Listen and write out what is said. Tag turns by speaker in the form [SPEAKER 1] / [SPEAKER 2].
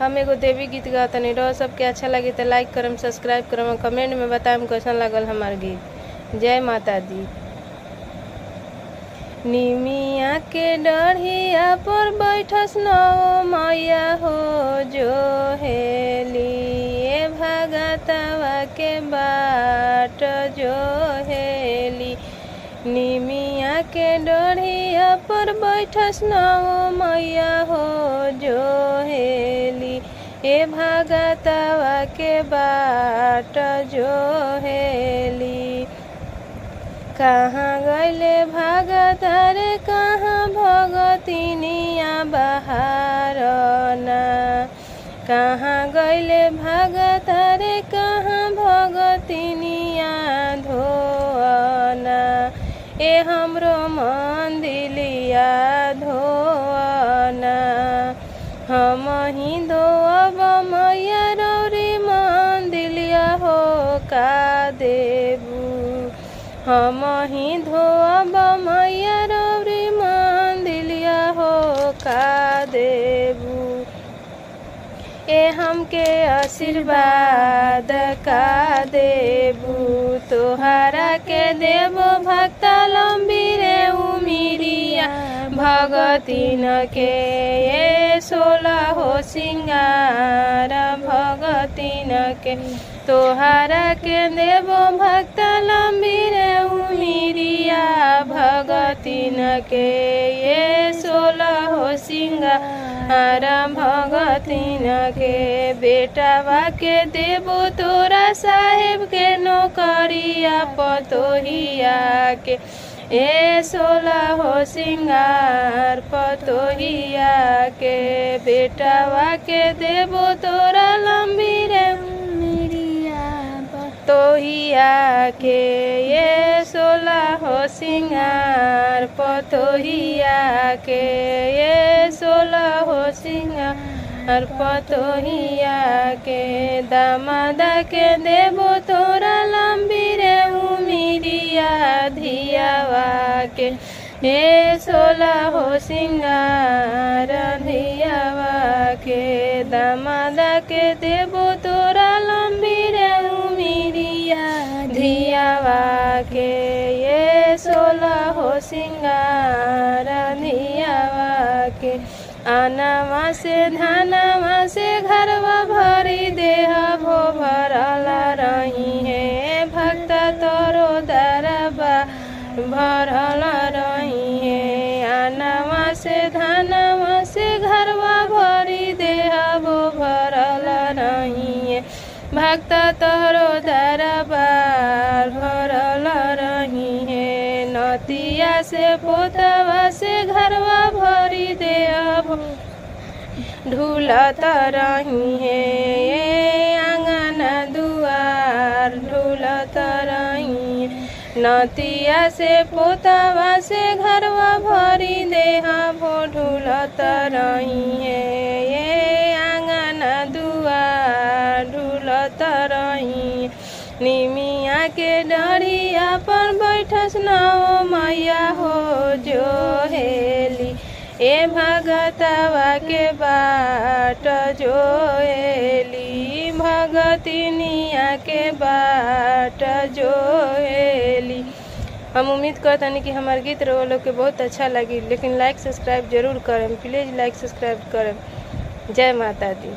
[SPEAKER 1] हम एगो देवी गीत गातनी रहो सबके अच्छा लगे तो लाइक करम, सब्सक्राइब करम, कमेंट में बताएम कैसन लगल हमार गीत। जय माता दी। निमिया के डढ़िया पर बैठस नौ मैया हो जो हेली भगतवा के बाट जो हेली। निमिया के डढ़िया पर बैठस नौ मैया हो जो हेली ए भगतवा के बाट जो हेली। कहाँ गैले भगत रे कहाँ भगतिनिया बहारना। कहाँ गैले भगत रे कहाँ भगतिनिया धोना। ए हमरो मंदिलिया धोना। हम ही धोअब मैया रौरी मंदिलिया हो का देबू। हम ही धोअब मैया रौरी मंदिलिया हो का देबू। ए हमके आशीर्वाद का देबू। तोहरा के देबो भक्त लंबी रे उमिरिया भगतिन के ये 16 हो सिंगार भगतिन के। तोहरा के देबो भक्त लंबी रे उमिरिया भगतिन के ये 16 हो सिंगार भगतिन के। बेटावा के देबो तोरा साहेब के नौकरिया पतोहिया के ए 16 हो सिंगार पतोहिया के। बेटावा के देबो तोरा लंबी रे पतोहिया के ये 16 हो सिंगार पतोहिया के ये 16 हो सिंगार पतोहिया के। दामादा के देबो तोरा लंबी रे उमिरिया धियावा के ए 16 हो सिंगार धियावा के। दामादा के देबो तोरा लंबी रे उमिरिया धियावा के ये 16 हो सिंगार धियावा के। आनावा से धानावा से घरवा भरी देह भो भरल रही है भक्त तोरो दरबा भरल रही है। आनावा से धानावा से घरवा भरी देह भो भरल रही है भक्त तोरो दरबार भरल रही है। नतिया से पोतवा से घरवा भरी देह ढूलत रही है आंगना दुआर ढूलत रही है। नतिया से पोतवा से घरवा भरी देह भो ढूलत रही है ये आंगना दुआर ढूलत रही है। निमिया के डढ़िया पर बैठस नौ मैया हो जो हेली ए भगतवा के बाट जो हेली भगतिनिया के बाट जो हेली। हम उम्मीद करतनी कि हमार गीत रहो लोग के बहुत अच्छा लगी, लेकिन लाइक सब्सक्राइब जरूर करें। प्लीज़ लाइक सब्सक्राइब करें। जय माता दी।